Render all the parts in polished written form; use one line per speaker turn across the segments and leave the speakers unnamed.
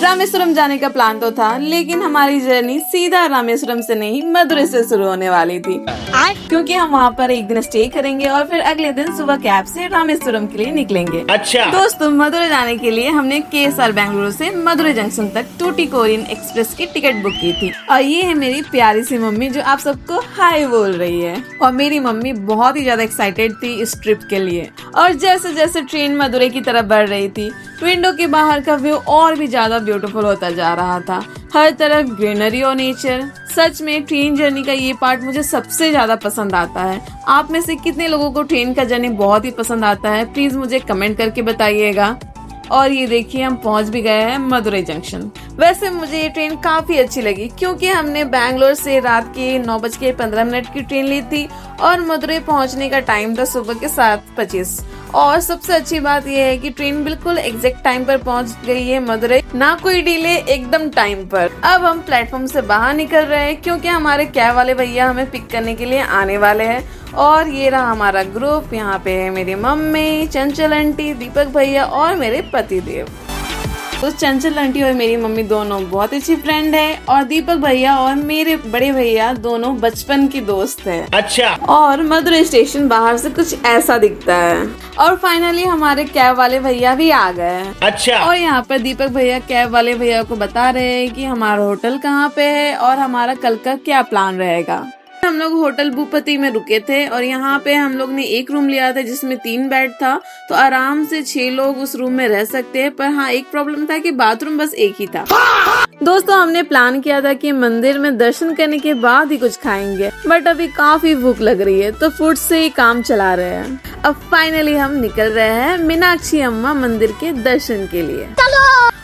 रामेश्वरम जाने का प्लान तो था, लेकिन हमारी जर्नी सीधा रामेश्वरम से नहीं मदुरै से शुरू होने वाली थी, क्योंकि हम वहाँ पर एक दिन स्टे करेंगे और फिर अगले दिन सुबह कैब से रामेश्वरम के लिए निकलेंगे।
अच्छा
दोस्तों, मदुरै जाने के लिए हमने KSR बेंगलुरु से मदुरै जंक्शन तक टूटीकोरिन एक्सप्रेस की टिकट बुक की थी। और ये है मेरी प्यारी सी मम्मी जो आप सबको हाय बोल रही है। और मेरी मम्मी बहुत ही ज्यादा एक्साइटेड थी इस ट्रिप के लिए। और जैसे जैसे ट्रेन मदुरै की तरफ बढ़ रही थी, विंडो के बाहर का व्यू और भी ज्यादा ब्यूटीफुल होता जा रहा था। हर तरफ ग्रीनरी और नेचर। सच में ट्रेन जर्नी का ये पार्ट मुझे सबसे ज्यादा पसंद आता है। आप में से कितने लोगों को ट्रेन का जर्नी बहुत ही पसंद आता है, प्लीज मुझे कमेंट करके बताइएगा। और ये देखिए, हम पहुंच भी गए हैं मदुरै जंक्शन। वैसे मुझे ये ट्रेन काफी अच्छी लगी, क्योंकि हमने बैंगलोर से रात के 9:15 की ट्रेन ली थी और मदुरै पहुंचने का टाइम था सुबह के 7:25। और सबसे अच्छी बात यह है कि ट्रेन बिल्कुल एग्जैक्ट टाइम पर पहुंच गई है मदुरै, ना कोई डिले, एकदम टाइम पर। अब हम प्लेटफॉर्म से बाहर निकल रहे हैं, क्योंकि हमारे कैब वाले भैया हमें पिक करने के लिए आने वाले हैं। और ये रहा हमारा ग्रुप। यहाँ पे है मेरी मम्मी, चंचल आंटी, दीपक भैया और मेरे पति देव। तो चंचल आंटी और मेरी मम्मी दोनों बहुत अच्छी फ्रेंड है, और दीपक भैया और मेरे बड़े भैया दोनों बचपन की दोस्त है।
अच्छा।
और मदुरै स्टेशन बाहर से कुछ ऐसा दिखता है। और फाइनली हमारे कैब वाले भैया भी आ गए।
अच्छा।
और यहाँ पर दीपक भैया कैब वाले भैया को बता रहे हैं कि हमारा होटल कहाँ पे है और हमारा कल का क्या प्लान रहेगा। हम लोग होटल भूपति में रुके थे और यहाँ पे हम लोग ने एक रूम लिया था जिसमें 3 बेड था, तो आराम से 6 लोग उस रूम में रह सकते हैं। पर हाँ, एक प्रॉब्लम था कि बाथरूम बस एक ही था। दोस्तों, हमने प्लान किया था कि मंदिर में दर्शन करने के बाद ही कुछ खाएंगे, बट अभी काफी भूख लग रही है तो फूड से ही काम चला रहे हैं। अब फाइनली हम निकल रहे हैं मीनाक्षी अम्मा मंदिर के दर्शन के लिए।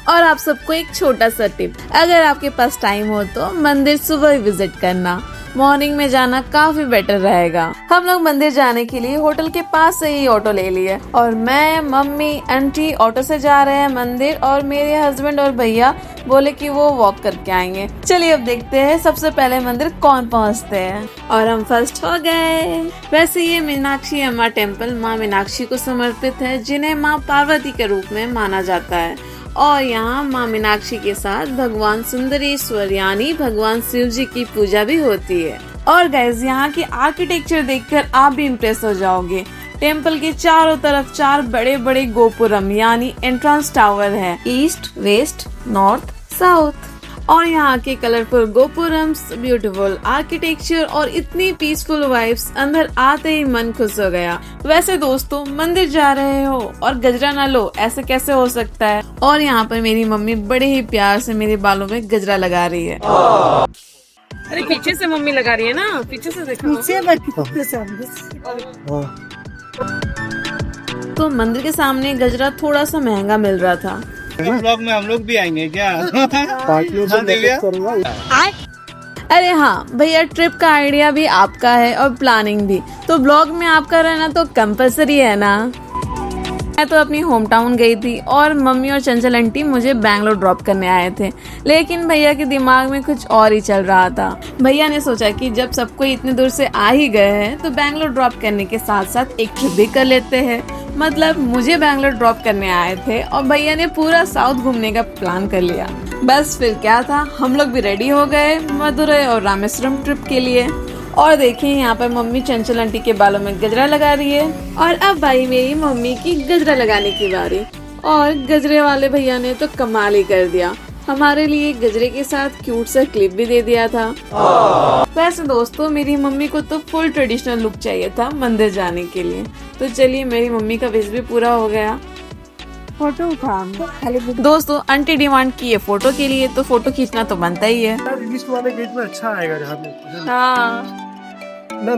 और आप सबको एक छोटा सा टिप, अगर आपके पास टाइम हो तो मंदिर सुबह विजिट करना, मॉर्निंग में जाना काफी बेटर रहेगा। हम लोग मंदिर जाने के लिए होटल के पास से ही ऑटो ले लिए और मैं, मम्मी, आंटी ऑटो से जा रहे हैं मंदिर, और मेरे हस्बैंड और भैया बोले कि वो वॉक करके आएंगे। चलिए अब देखते हैं सबसे पहले मंदिर कौन पहुंचते हैं। और हम फर्स्ट हो गए। वैसे ये मीनाक्षी अम्मा टेम्पल माँ मीनाक्षी को समर्पित है, जिन्हें माँ पार्वती के रूप में माना जाता है। और यहाँ माँ मीनाक्षी के साथ भगवान सुंदरेश्वर यानी भगवान शिव जी की पूजा भी होती है। और गाइस, यहाँ की आर्किटेक्चर देखकर आप भी इम्प्रेस हो जाओगे। टेम्पल के चारों तरफ 4 बड़े बड़े गोपुरम यानी एंट्रेंस टावर है, ईस्ट, वेस्ट, नॉर्थ, साउथ। और यहाँ के कलरफुल गोपुरम्स, ब्यूटीफुल आर्किटेक्चर और इतनी पीसफुल वाइब्स, अंदर आते ही मन खुश हो गया। वैसे दोस्तों, मंदिर जा रहे हो और गजरा ना लो, ऐसे कैसे हो सकता है। और यहाँ पर मेरी मम्मी बड़े ही प्यार से मेरे बालों में गजरा लगा रही है। अरे पीछे से मम्मी लगा रही है ना, पीछे से देखो। तो मंदिर के सामने गजरा थोड़ा सा महंगा मिल रहा था।
ब्लॉग में हम लोग भी आएंगे क्या?
अरे हाँ भैया, ट्रिप का आइडिया भी आपका है और प्लानिंग भी, तो ब्लॉग में आपका रहना तो कंपलसरी है ना। मैं तो अपनी होम टाउन गई थी और मम्मी और चंचल आंटी मुझे बैंगलोर ड्रॉप करने आए थे, लेकिन भैया के दिमाग में कुछ और ही चल रहा था। भैया ने सोचा कि जब सबको इतने दूर से आ ही गए हैं तो बैंगलोर ड्रॉप करने के साथ साथ एक ट्रिप भी कर लेते हैं। मतलब मुझे बैंगलोर ड्रॉप करने आए थे और भैया ने पूरा साउथ घूमने का प्लान कर लिया। बस फिर क्या था, हम लोग भी रेडी हो गए मदुरै और रामेश्वरम ट्रिप के लिए। और देखिए, यहाँ पर मम्मी चंचल आंटी के बालों में गजरा लगा रही है। और अब भाई मेरी मम्मी की गजरा लगाने की बारी। और गजरे वाले भैया ने तो कमाल ही कर दिया, हमारे लिए गजरे के साथ क्यूट सा क्लिप भी दे दिया था। वैसे दोस्तों, मेरी मम्मी को तो फुल ट्रेडिशनल लुक चाहिए था मंदिर जाने के लिए, तो चलिए मेरी मम्मी का विश भी पूरा हो गया। फोटो दोस्तों, आंटी डिमांड की है फोटो के लिए, तो फोटो खींचना तो बनता ही है।
वाले गेट में अच्छा आएगा जहाँ पे।
हाँ
ना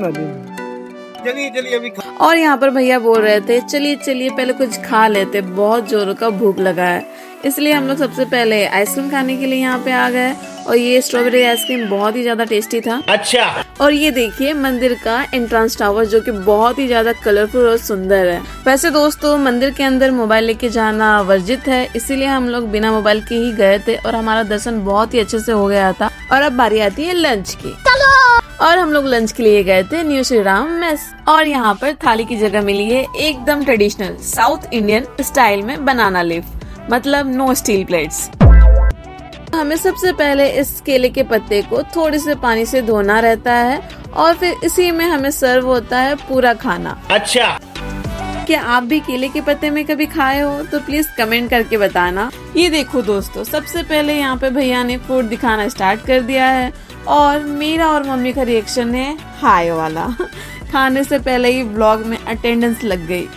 चलिए अभी।
और यहाँ पर भैया बोल रहे थे चलिए पहले कुछ खा लेते, बहुत जोरों का भूख लगा है। इसलिए हम लोग सबसे पहले आइसक्रीम खाने के लिए यहाँ पे आ गए, और ये स्ट्रॉबेरी आइसक्रीम बहुत ही ज्यादा टेस्टी था।
अच्छा।
और ये देखिए मंदिर का एंट्रेंस टावर, जो कि बहुत ही ज्यादा कलरफुल और सुंदर है। वैसे दोस्तों, मंदिर के अंदर मोबाइल लेके जाना वर्जित है, इसीलिए हम लोग बिना मोबाइल के ही गए थे और हमारा दर्शन बहुत ही अच्छे से हो गया था। और अब बारी आती है लंच की। और हम लोग लंच के लिए गए थे न्यू श्री राम मेस। और यहाँ पर थाली की जगह मिली है एकदम ट्रेडिशनल साउथ इंडियन स्टाइल में बनाना लीफ, मतलब नो स्टील प्लेट्स। हमें सबसे पहले इस केले के पत्ते को थोड़े से पानी से धोना रहता है और फिर इसी में हमें सर्व होता है पूरा खाना।
अच्छा,
क्या आप भी केले के पत्ते में कभी खाए हो तो प्लीज कमेंट करके बताना। ये देखो दोस्तों, सबसे पहले यहाँ पे भैया ने फूड दिखाना स्टार्ट कर दिया है और मेरा और मम्मी का रिएक्शन है हाय वाला। खाने से पहले ही व्लॉग में अटेंडेंस लग गई।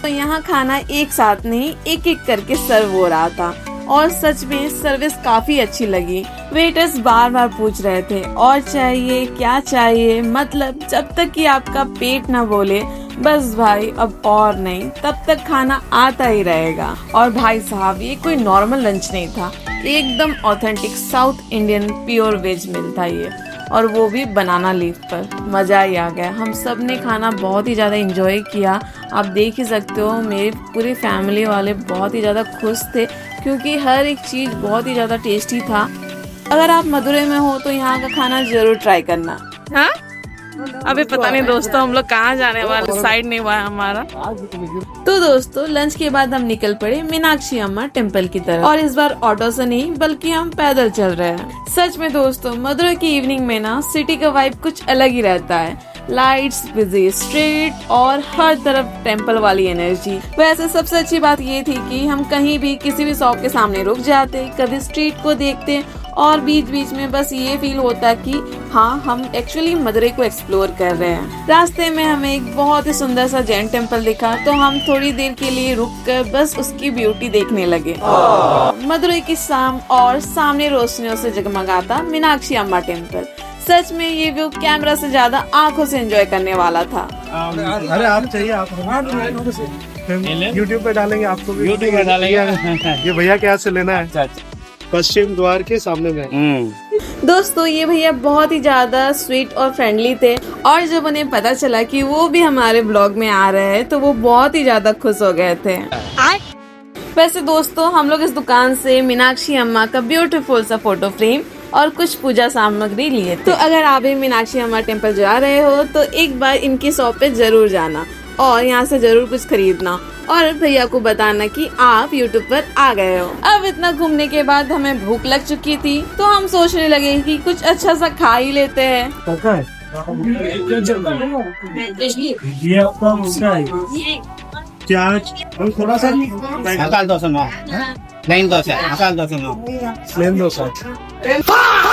तो यहाँ खाना एक साथ नहीं एक एक करके सर्व हो रहा था और सच में सर्विस काफी अच्छी लगी। वेटर्स बार बार पूछ रहे थे और चाहिए क्या चाहिए, मतलब जब तक कि आपका पेट ना बोले बस भाई अब और नहीं, तब तक खाना आता ही रहेगा। और भाई साहब ये कोई नॉर्मल लंच नहीं था, एकदम authentic south Indian pure veg meal था ये, और वो भी बनाना लीफ पर। मजा ही आ गया। हम सब ने खाना बहुत ही ज्यादा एंजॉय किया। आप देख ही सकते हो मेरी पूरी फैमिली वाले बहुत ही ज्यादा खुश थे क्योंकि हर एक चीज बहुत ही ज्यादा टेस्टी था। अगर आप मदुरई में हो तो यहाँ का खाना जरूर ट्राई करना। हाँ अभी पता नहीं दोस्तों हम लोग कहाँ जाने वाले, साइड नहीं हुआ है हमारा। तो दोस्तों लंच के बाद हम निकल पड़े मीनाक्षी अम्मा टेम्पल की तरफ, और इस बार ऑटो से नहीं बल्कि हम पैदल चल रहे हैं। सच में दोस्तों मदुरई की इवनिंग में ना सिटी का वाइब कुछ अलग ही रहता है। लाइट्स, बिजी स्ट्रीट और हर तरफ टेम्पल वाली एनर्जी। वैसे सबसे अच्छी बात ये थी कि हम कहीं भी किसी भी शॉप के सामने रुक जाते, कभी स्ट्रीट को देखते और बीच बीच में बस ये फील होता कि हाँ हम एक्चुअली मदुरई को एक्सप्लोर कर रहे हैं। रास्ते में हमें एक बहुत ही सुंदर सा जैन टेम्पल दिखा तो हम थोड़ी देर के लिए रुक कर बस उसकी ब्यूटी देखने लगे। मदुरई की शाम और सामने रोशनियों से जगमगाता मीनाक्षी अम्मा टेम्पल। सच में ये व्यू कैमरा से ज्यादा आंखों से एंजॉय करने वाला था।
अरे आप चाहिए आप यूट्यूब पे डालेंगे, आपको भी
यूट्यूब पे डालेंगे।
ये भैया के हाथ से लेना है, पश्चिम द्वार के सामने में।
दोस्तों ये भैया बहुत ही ज्यादा स्वीट और फ्रेंडली थे और जब उन्हें पता चला कि वो भी हमारे ब्लॉग में आ रहे हैं तो वो बहुत ही ज्यादा खुश हो गए थे। वैसे दोस्तों हम लोग इस दुकान से मीनाक्षी अम्मा का ब्यूटीफुल सा फोटो फ्रेम और कुछ पूजा सामग्री लिए थे। तो अगर आप भी मीनाक्षी अम्मा टेम्पल जा रहे हो तो एक बार इनकी शॉप पे जरूर जाना और यहाँ से जरूर कुछ खरीदना और भैया को बताना कि आप यूट्यूब पर आ गए हो। अब इतना घूमने के बाद हमें भूख लग चुकी थी तो हम सोचने लगे कि कुछ अच्छा सा खा ही लेते हैं।
ये आपका उसका है क्या? थोड़ा सा
मसाला डोसा ना, प्लेन डोसा, मसाला डोसा ना,
प्लेन डोसा।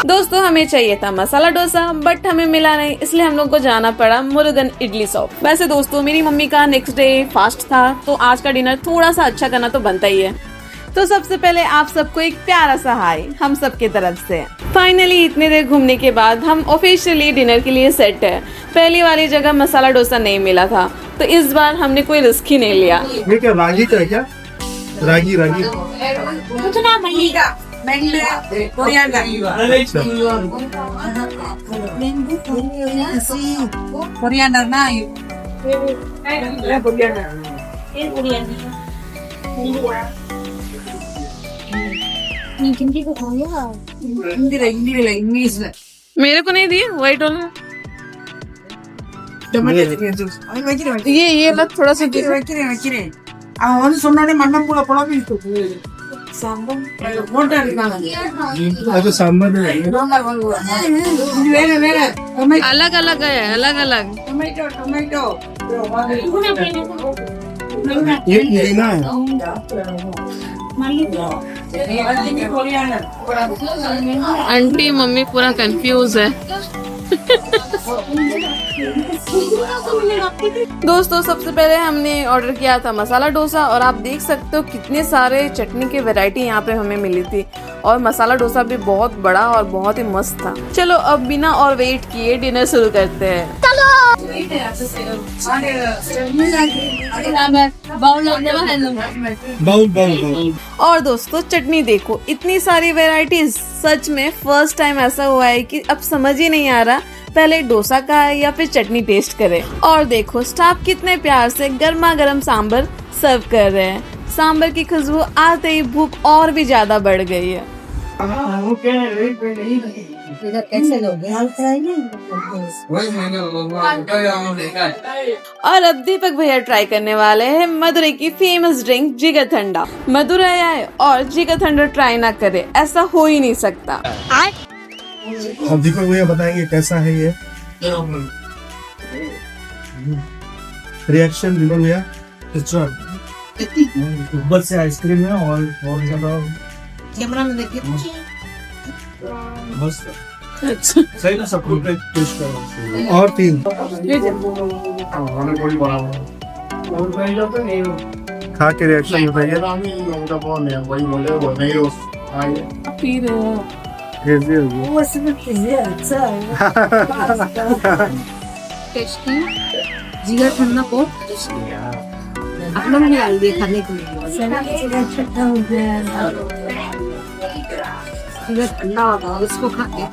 दोस्तों हमें चाहिए था मसाला डोसा बट हमें मिला नहीं, इसलिए हम लोग को जाना पड़ा मुरुगन इडली शॉप। वैसे दोस्तों मेरी मम्मी का नेक्स्ट डे फास्ट था तो आज का डिनर थोड़ा सा अच्छा करना तो बनता ही है। तो सबसे पहले आप सबको एक प्यारा सा हाय हम सब की तरफ से। फाइनली इतने देर घूमने के बाद हम ऑफिशियली डिनर के लिए सेट है। पहली वाली जगह मसाला डोसा नहीं मिला था तो इस बार हमने कोई रिस्क ही नहीं लिया।
ये क्या रागी का है क्या? रागी रागी
कोरिएंडर ना इंग्लिश में
मेरे को नहीं दिए व्हाइट वाला। ये लग थोड़ा सा
அவன் சொன்னானே மண்ணம் கூட குழம்பி சாம்பம் போட்டா இருக்காங்க
அது சாம்பார்
வேற வேற
अलग अलग है, अलग अलग।
टोमेटो टोमेटो
ये ना
आंटी मम्मी पूरा कंफ्यूज है। दोस्तों सबसे पहले हमने ऑर्डर किया था मसाला डोसा और आप देख सकते हो कितने सारे चटनी के वैरायटी यहाँ पे हमें मिली थी और मसाला डोसा भी बहुत बड़ा और बहुत ही मस्त था। चलो अब बिना और वेट किए डिनर शुरू करते हैं।
बाउल
और दोस्तों चटनी देखो इतनी सारी वैरायटीज, सच में फर्स्ट टाइम ऐसा हुआ है कि अब समझ ही नहीं आ रहा पहले डोसा का है या फिर चटनी टेस्ट करे। और देखो स्टाफ कितने प्यार से गर्मा गर्म सांबर सर्व कर रहे हैं। सांबर की खुशबू आते ही भूख और भी ज्यादा बढ़ गई है।
इधर कैसे लोगे
और अब दीपक भैया ट्राई करने वाले हैं मदुरई की फेमस ड्रिंक जिगर ठंडा। मदुरई आए और जिगर ठंडा ट्राई ना करे, ऐसा हो ही नहीं सकता।
अब दीपक भैया बताएंगे कैसा है ये रिएक्शन। दीपक भैया ऊपर से आइसक्रीम है और बहुत ज्यादा
कैमरा में देखिए
मस्त सही ना, सब कुछ टेस्ट करो। और 3 खा के रिएक्शन बताइए।
पी रहे हो?
टेस्टी जिगर ठंडा को आप लोग भी डाल दिए खाने के लिए। जिगर ठंडा होता है उसको खा के।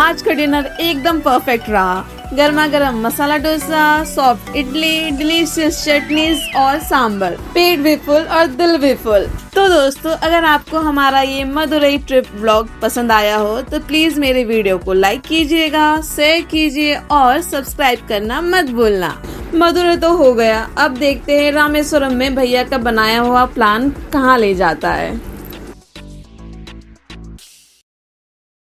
आज का डिनर एकदम परफेक्ट रहा। गर्मा गर्म masala dosa, soft idli, delicious chutneys और सांबर, पेट भी फुल और दिल भी फुल। तो दोस्तों, अगर आपको हमारा ये मदुरई ट्रिप व्लॉग पसंद आया हो तो प्लीज मेरे वीडियो को लाइक कीजिएगा, शेयर कीजिए और सब्सक्राइब करना मत भूलना। मदुरई तो हो गया, अब देखते हैं रामेश्वरम में भैया का बनाया हुआ प्लान कहाँ ले जाता है।